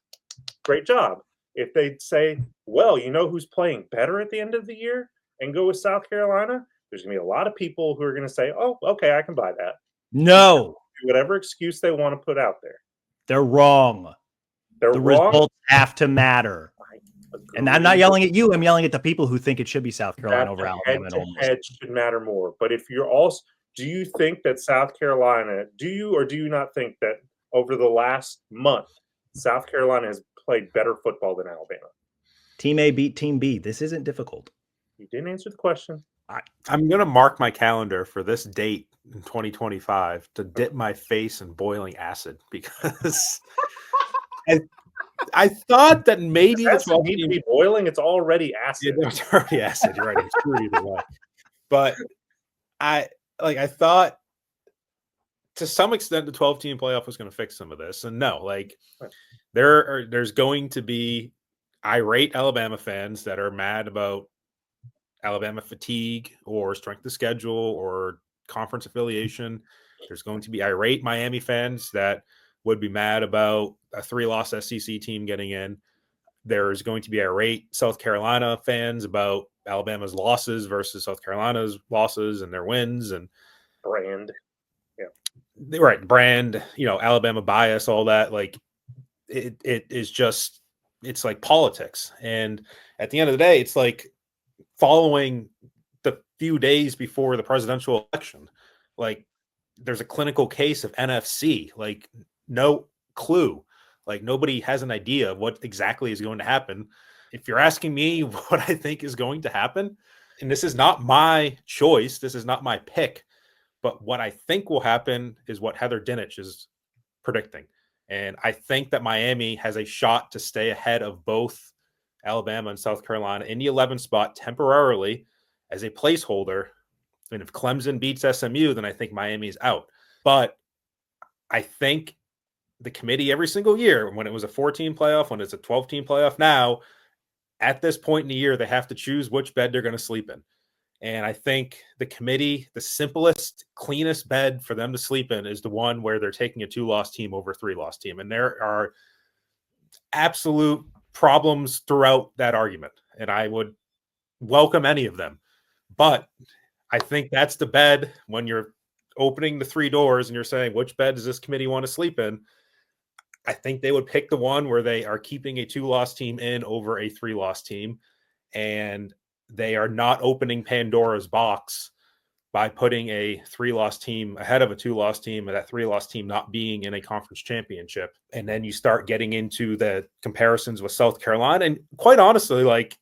great job. If they say, well, you know who's playing better at the end of the year and go with South Carolina, there's going to be a lot of people who are going to say, oh, okay, I can buy that. No. Whatever excuse they want to put out there. They're wrong. The results have to matter. And I'm not yelling at you. I'm yelling at the people who think it should be South Carolina over Alabama. Head should matter more. But if you're also, do you think that South Carolina, do you or do you not think that over the last month, South Carolina has played better football than Alabama? Team A beat Team B. This isn't difficult. You didn't answer the question. I'm going to mark my calendar for this date in 2025 to dip my face in boiling acid because I thought that maybe the 12 need to be boiling. It's already acid. Yeah, it's already acid. You're right. I'm screwed either way. But I thought to some extent the 12-team playoff was going to fix some of this. And no, there's going to be irate Alabama fans that are mad about Alabama fatigue or strength of schedule or conference affiliation. There's going to be irate Miami fans that would be mad about a 3-loss SEC team getting in. There's going to be irate South Carolina fans about Alabama's losses versus South Carolina's losses and their wins and brand. Yeah. Right. Brand, Alabama bias, all that. Like it is just, it's like politics. And at the end of the day, it's like following the few days before the presidential election, like there's a clinical case of NFC, like no clue. Like nobody has an idea of what exactly is going to happen. If you're asking me what I think is going to happen, and this is not my choice, this is not my pick, but what I think will happen is what Heather Dinich is predicting. And I think that Miami has a shot to stay ahead of both Alabama and South Carolina in the 11th spot temporarily as a placeholder. And if Clemson beats SMU, then I think Miami's out. But I think the committee every single year, when it was a 14 playoff, when it's a 12-team playoff now, at this point in the year, they have to choose which bed they're going to sleep in. And I think the committee, the simplest, cleanest bed for them to sleep in is the one where they're taking a 2-loss team over a 3-loss team. And there are absolute problems throughout that argument. And I would welcome any of them. But I think that's the bed when you're opening the 3 doors and you're saying, which bed does this committee want to sleep in? I think they would pick the one where they are keeping a 2-loss team in over a 3-loss team. And they are not opening Pandora's box by putting a 3-loss team ahead of a 2-loss team and that 3-loss team not being in a conference championship. And then you start getting into the comparisons with South Carolina. And quite honestly, like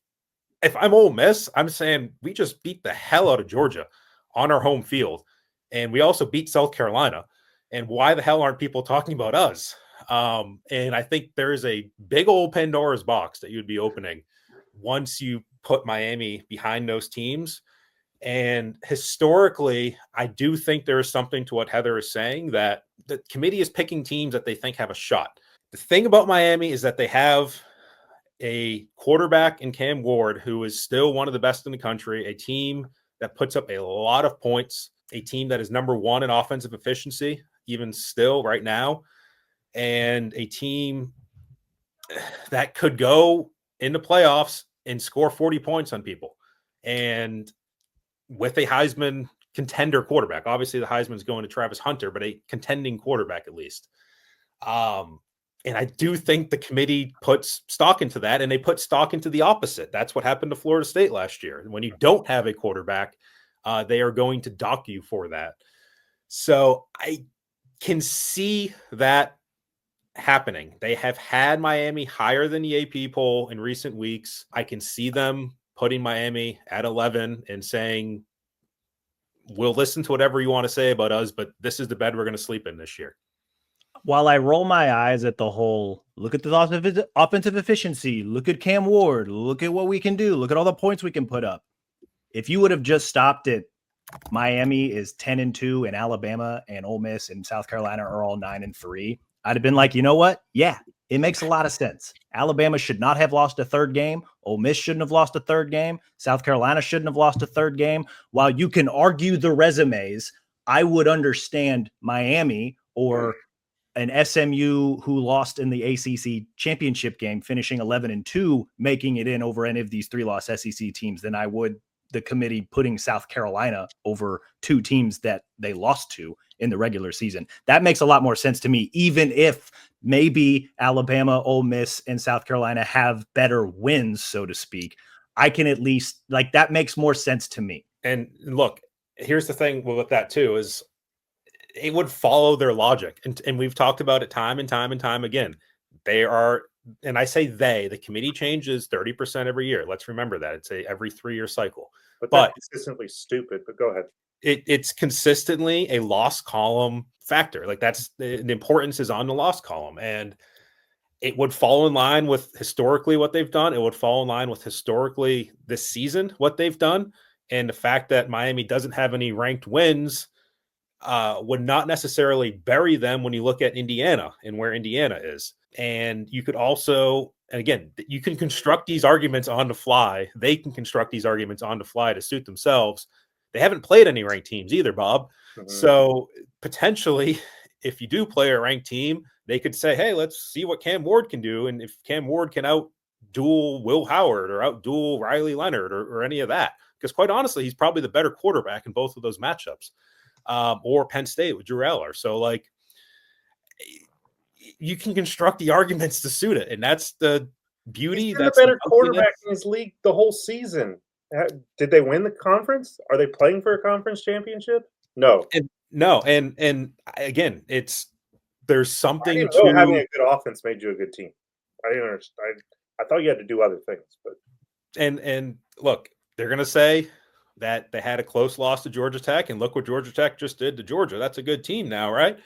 if I'm Ole Miss, I'm saying we just beat the hell out of Georgia on our home field. And we also beat South Carolina. And why the hell aren't people talking about us? And I think there is a big old Pandora's box that you'd be opening once you put Miami behind those teams. And historically, I do think there is something to what Heather is saying, that the committee is picking teams that they think have a shot. The thing about Miami is that they have a quarterback in Cam Ward, who is still one of the best in the country, a team that puts up a lot of points, a team that is number 1 in offensive efficiency, even still right now, and a team that could go in the playoffs and score 40 points on people. And with a Heisman contender quarterback, obviously the Heisman's going to Travis Hunter, but a contending quarterback at least. And I do think the committee puts stock into that, and they put stock into the opposite. That's what happened to Florida State last year. When you don't have a quarterback, they are going to dock you for that. So I can see that happening. They have had Miami higher than the AP poll in recent weeks. I can see them putting Miami at 11 and saying, we'll listen to whatever you want to say about us, but this is the bed we're going to sleep in this year. While I roll my eyes at the whole, look at the offensive efficiency, look at Cam Ward, look at what we can do, look at all the points we can put up. If you would have just stopped at Miami is 10-2 and Alabama and Ole Miss and South Carolina are all 9-3, I'd have been like, you know what? Yeah, it makes a lot of sense. Alabama should not have lost a third game. Ole Miss shouldn't have lost a third game. South Carolina shouldn't have lost a third game. While you can argue the resumes, I would understand Miami or an SMU who lost in the ACC championship game, finishing 11-2, making it in over any of these 3-loss SEC teams than I would the committee putting South Carolina over 2 teams that they lost to in the regular season. That makes a lot more sense to me, even if maybe Alabama, Ole Miss, and South Carolina have better wins, so to speak. I can at least, like, that makes more sense to me. And look, here's the thing with that too, is it would follow their logic. And we've talked about it time and time and time again. They are, and I say the committee changes 30% every year. Let's remember that. It's every 3-year cycle. But that's consistently stupid, but go ahead. It's consistently a loss column factor. Like, that's the importance is on the loss column. And it would fall in line with historically what they've done. It would fall in line with historically this season, what they've done. And the fact that Miami doesn't have any ranked wins would not necessarily bury them when you look at Indiana and where Indiana is. And you could also, and again, you can construct these arguments on the fly. They can construct these arguments on the fly to suit themselves. They haven't played any ranked teams either, Bob. Mm-hmm. So potentially, if you do play a ranked team, they could say, hey, let's see what Cam Ward can do. And if Cam Ward can outduel Will Howard or outduel Riley Leonard or any of that, because quite honestly, he's probably the better quarterback in both of those matchups. Or Penn State with Drew Eller. So, like, you can construct the arguments to suit it, and that's the beauty. He's been the better quarterback in his league the whole season. Did they win the conference? Are they playing for a conference championship? No. And again, there's something. I didn't know having a good offense made you a good team. I didn't understand. I thought you had to do other things, but and look, they're gonna say that they had a close loss to Georgia Tech, and look what Georgia Tech just did to Georgia. That's a good team now, right?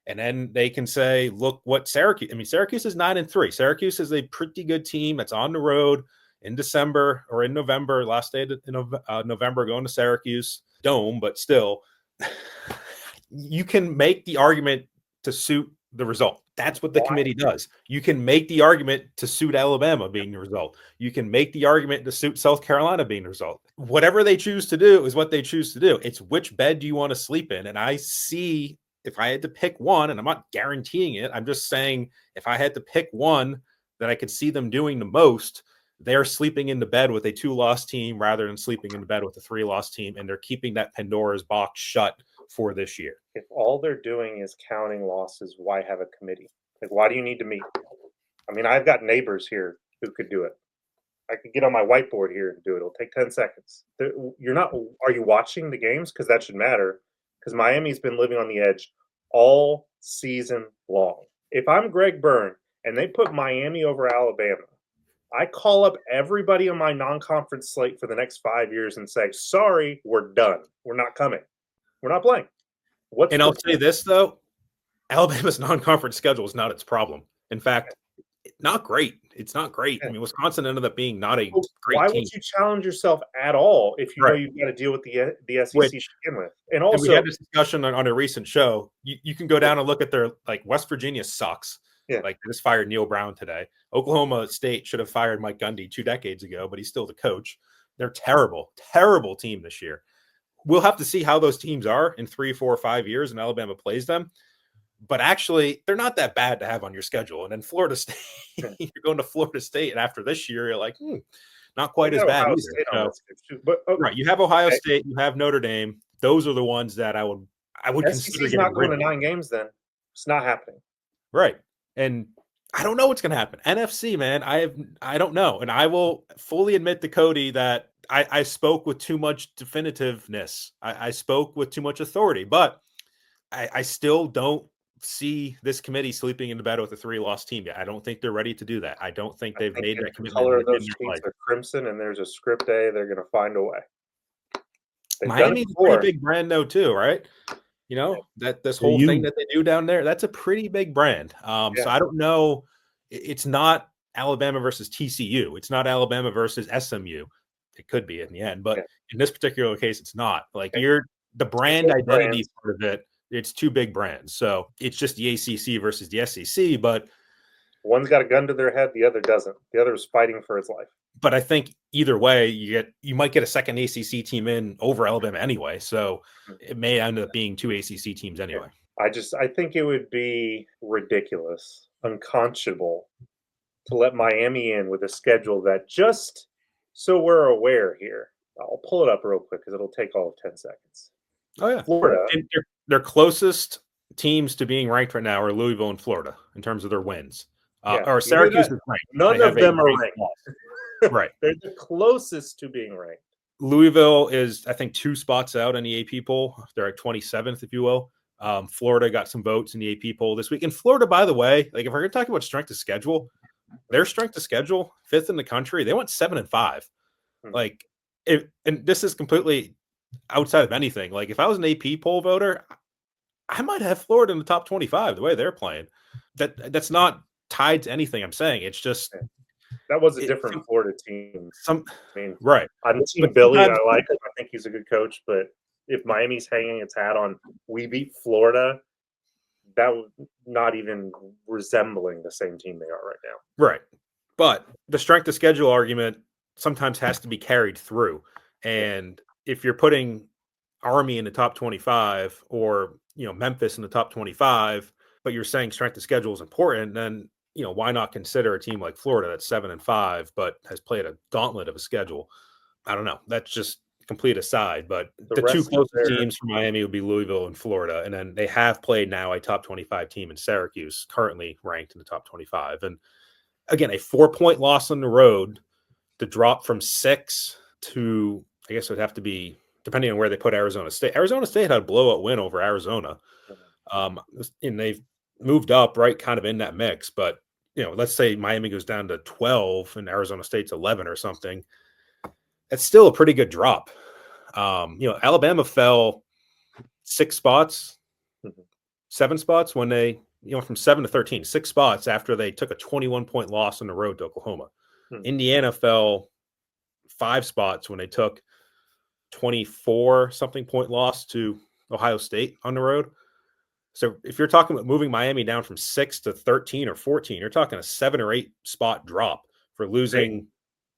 And then they can say, look what Syracuse. I mean, Syracuse is 9-3. Syracuse is a pretty good team that's on the road in December or in November, last day in November, going to Syracuse Dome, but still, you can make the argument to suit the result. That's what the committee does. You can make the argument to suit Alabama being the result. You can make the argument to suit South Carolina being the result. Whatever they choose to do is what they choose to do. It's which bed do you want to sleep in? And I see, if I had to pick one, and I'm not guaranteeing it, I'm just saying if I had to pick one that I could see them doing the most, they're sleeping in the bed with a 2-loss team rather than sleeping in the bed with a 3-loss team, and they're keeping that Pandora's box shut for this year. If all they're doing is counting losses, why have a committee? Like, why do you need to meet? I mean, I've got neighbors here who could do it. I could get on my whiteboard here and do it. It'll take 10 seconds. You're not. Are you watching the games? Because that should matter. Because Miami's been living on the edge all season long. If I'm Greg Byrne and they put Miami over Alabama, I call up everybody on my non-conference slate for the next 5 years and say, sorry, we're done. We're not coming. We're not playing. I'll say this, though. Alabama's non-conference schedule is not its problem. In fact, not great. It's not great. I mean, Wisconsin ended up being not a great Why team. would you challenge yourself at all if you know you've got to deal with the SEC to begin with? And also, we had this discussion on a recent show. You can go down and look at their, like, West Virginia sucks. Yeah. Like, they just fired Neil Brown today. Oklahoma State should have fired Mike Gundy 2 decades ago, but he's still the coach. They're terrible, terrible team this year. We'll have to see how those teams are in 3, 4, 5 years and Alabama plays them. But actually, they're not that bad to have on your schedule. And then Florida State, you're going to Florida State, and after this year, you're like, not quite as bad either. Right, you have Ohio State, you have Notre Dame. Those are the ones that I would consider getting not going to 9 games. Then it's not happening. Right, and I don't know what's going to happen. NFC, man, I don't know, and I will fully admit to Cody that I spoke with too much definitiveness. I spoke with too much authority, but I still don't see this committee sleeping in the bed with a 3-loss team yet. I don't think they're ready to do that. I don't think they've made that The commitment. color of those sheets are crimson, and there's a script A. They're going to find a way. Miami's a pretty big brand, though, too, right? You know, that this whole thing that they do down there, that's a pretty big brand. So I don't know. It's not Alabama versus TCU. It's not Alabama versus SMU. It could be in the end, but in this particular case, it's not. Like the brand identity part of it, it's two big brands. So it's just the ACC versus the SEC, but one's got a gun to their head, the other doesn't. The other is fighting for its life. But I think either way, you might get a second ACC team in over Alabama anyway. So it may end up being two ACC teams anyway. I think it would be ridiculous, unconscionable to let Miami in with a schedule that, just so we're aware here, I'll pull it up real quick because it'll take all of 10 seconds. Oh, yeah. Florida. And their closest teams to being ranked right now are Louisville and Florida in terms of their wins. Or Syracuse is ranked. None of them are ranked. Right. They're the closest to being ranked. Louisville is, I think, 2 spots out in the AP poll. They're at 27th, if you will. Florida got some votes in the AP poll this week. And Florida, by the way, like if we're going to talk about strength of schedule, their strength of schedule, 5th in the country, they went 7-5. Like, and this is completely outside of anything. Like, if I was an AP poll voter, I might have Florida in the top 25 the way they're playing. That's not tied to anything I'm saying. It's just that was a different Florida team. Right. I'm Team Billy. I like him. I think he's a good coach. But if Miami's hanging its hat on, we beat Florida, that was not even resembling the same team they are right now. Right. But the strength of schedule argument sometimes has to be carried through. And if you're putting Army in the top 25 or, Memphis in the top 25, but you're saying strength of schedule is important, then, why not consider a team like Florida that's 7-5, but has played a gauntlet of a schedule? I don't know. That's just complete aside, but the two closest teams for Miami would be Louisville and Florida. And then they have played now a top 25 team in Syracuse, currently ranked in the top 25. And again, a 4-point loss on the road to drop from 6 to, I guess it would have to be, depending on where they put Arizona State. Arizona State had a blowout win over Arizona. And they've moved up right kind of in that mix. But, let's say Miami goes down to 12 and Arizona State's 11 or something. That's still a pretty good drop. Alabama fell 6 spots, 7 spots when they, from 7 to 13, 6 spots after they took a 21-point loss on the road to Oklahoma. Indiana fell 5 spots when they took 24-something point loss to Ohio State on the road. So if you're talking about moving Miami down from 6 to 13 or 14, you're talking a 7 or 8 spot drop for losing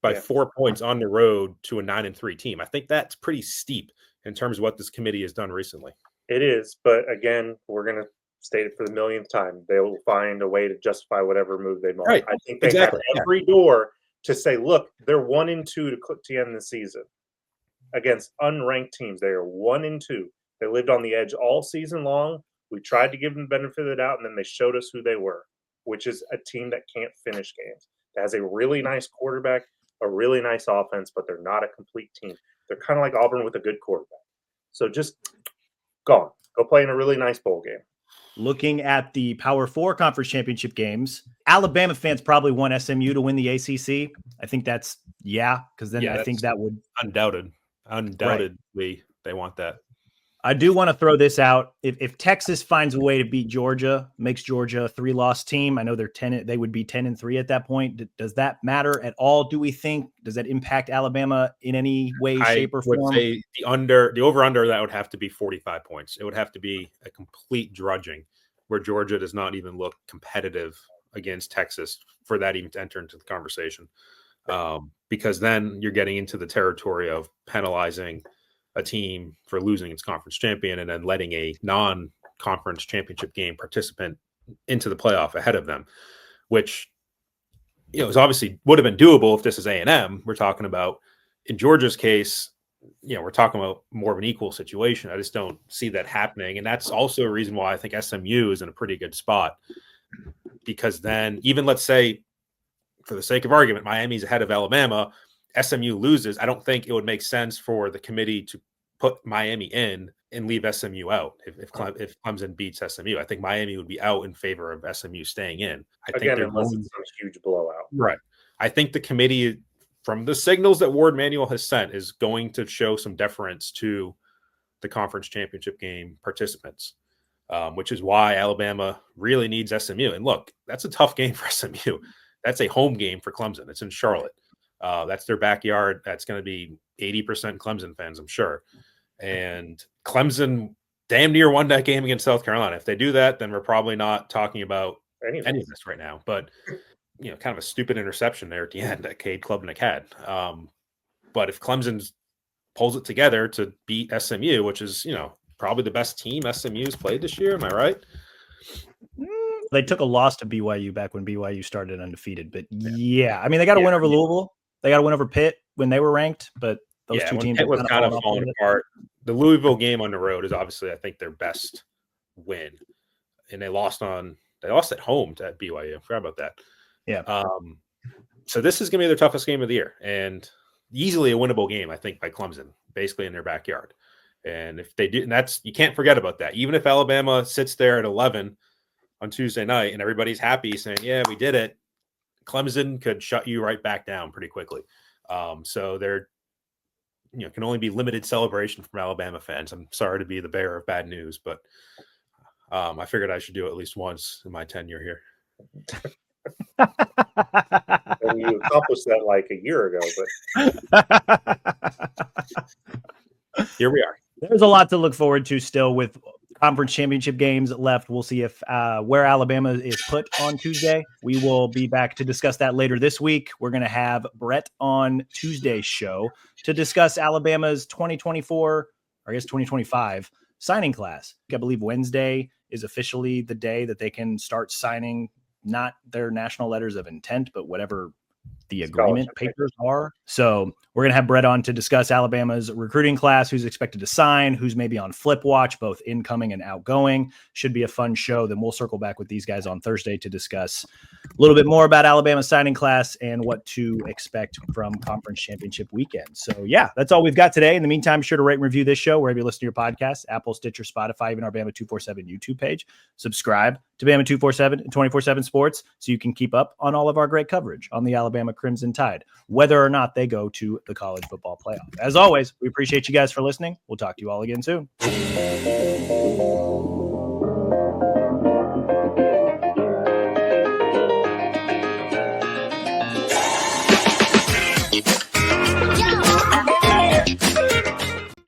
by 4 points on the road to a 9-3 team. I think that's pretty steep in terms of what this committee has done recently. It is, but again, we're going to state it for the millionth time. They will find a way to justify whatever move they make. Right. I think they have every door to say, look, they're 1-2 to end the season against unranked teams. They are 1-2. They lived on the edge all season long. We tried to give them the benefit of the doubt, and then they showed us who they were, which is a team that can't finish games. That has a really nice quarterback, a really nice offense, but they're not a complete team. They're kind of like Auburn with a good quarterback. So just go play in a really nice bowl game. Looking at the Power 4 conference championship games, Alabama fans probably want SMU to win the ACC. I think that's, because then I think that would. Undoubtedly, they want that. I do want to throw this out. If Texas finds a way to beat Georgia, makes Georgia a 3-loss team, I know they would be 10-3 at that point. Does that matter at all? Do we think? Does that impact Alabama in any way, shape, or form? I would say the over/under that would have to be 45 points. It would have to be a complete drudging where Georgia does not even look competitive against Texas for that even to enter into the conversation. Because then you're getting into the territory of penalizing a team for losing its conference champion and then letting a non-conference championship game participant into the playoff ahead of them, which, is obviously would have been doable if this is A&M. We're talking about, in Georgia's case, we're talking about more of an equal situation. I just don't see that happening. And that's also a reason why I think SMU is in a pretty good spot, because then even let's say, for the sake of argument, Miami's ahead of Alabama, SMU loses. I don't think it would make sense for the committee to put Miami in and leave SMU out if Clemson beats SMU. I think Miami would be out in favor of SMU staying in. I think they're unless it's some huge blowout. Right. I think the committee, from the signals that Ward Manuel has sent, is going to show some deference to the conference championship game participants, which is why Alabama really needs SMU. And look, that's a tough game for SMU. That's a home game for Clemson. It's in Charlotte. That's their backyard. That's going to be 80% Clemson fans, I'm sure. And Clemson damn near won that game against South Carolina. If they do that, then we're probably not talking about any of this right now. But, kind of a stupid interception there at the end that Cade Klubnik had. But if Clemson pulls it together to beat SMU, which is, probably the best team SMU's played this year, am I right? They took a loss to BYU back when BYU started undefeated. But yeah, I mean, they got to win over Louisville. They got to win over Pitt when they were ranked. But those two teams was kind of falling apart. The Louisville game on the road is obviously, I think, their best win, and they lost at home to BYU. I forgot about that. Yeah. So this is going to be their toughest game of the year, and easily a winnable game, I think, by Clemson, basically in their backyard. And if they do, and you can't forget about that. Even if Alabama sits there at 11 on Tuesday night and everybody's happy saying, "Yeah, we did it," Clemson could shut you right back down pretty quickly. So there, can only be limited celebration from Alabama fans. I'm sorry to be the bearer of bad news, but I figured I should do it at least once in my tenure here. And you accomplished that like a year ago, but here we are. There's a lot to look forward to still with conference championship games left. We'll see if where Alabama is put on Tuesday. We will be back to discuss that later this week. We're going to have Brett on Tuesday's show to discuss Alabama's 2024, or I guess 2025 signing class. I believe Wednesday is officially the day that they can start signing not their national letters of intent, but whatever the agreement papers are. So we're going to have Brett on to discuss Alabama's recruiting class, who's expected to sign, who's maybe on flip watch, both incoming and outgoing. Should be a fun show. Then we'll circle back with these guys on Thursday to discuss a little bit more about Alabama's signing class and what to expect from conference championship weekend. So yeah, that's all we've got today. In the meantime, be sure to rate and review this show wherever you listen to your podcast, Apple, Stitcher, Spotify, even our Bama 247 YouTube page. Subscribe to Bama 247 and 24/7 Sports so you can keep up on all of our great coverage on the Alabama Crimson Tide, whether or not they go to the college football playoff. As always, we appreciate you guys for listening. We'll talk to you all again soon.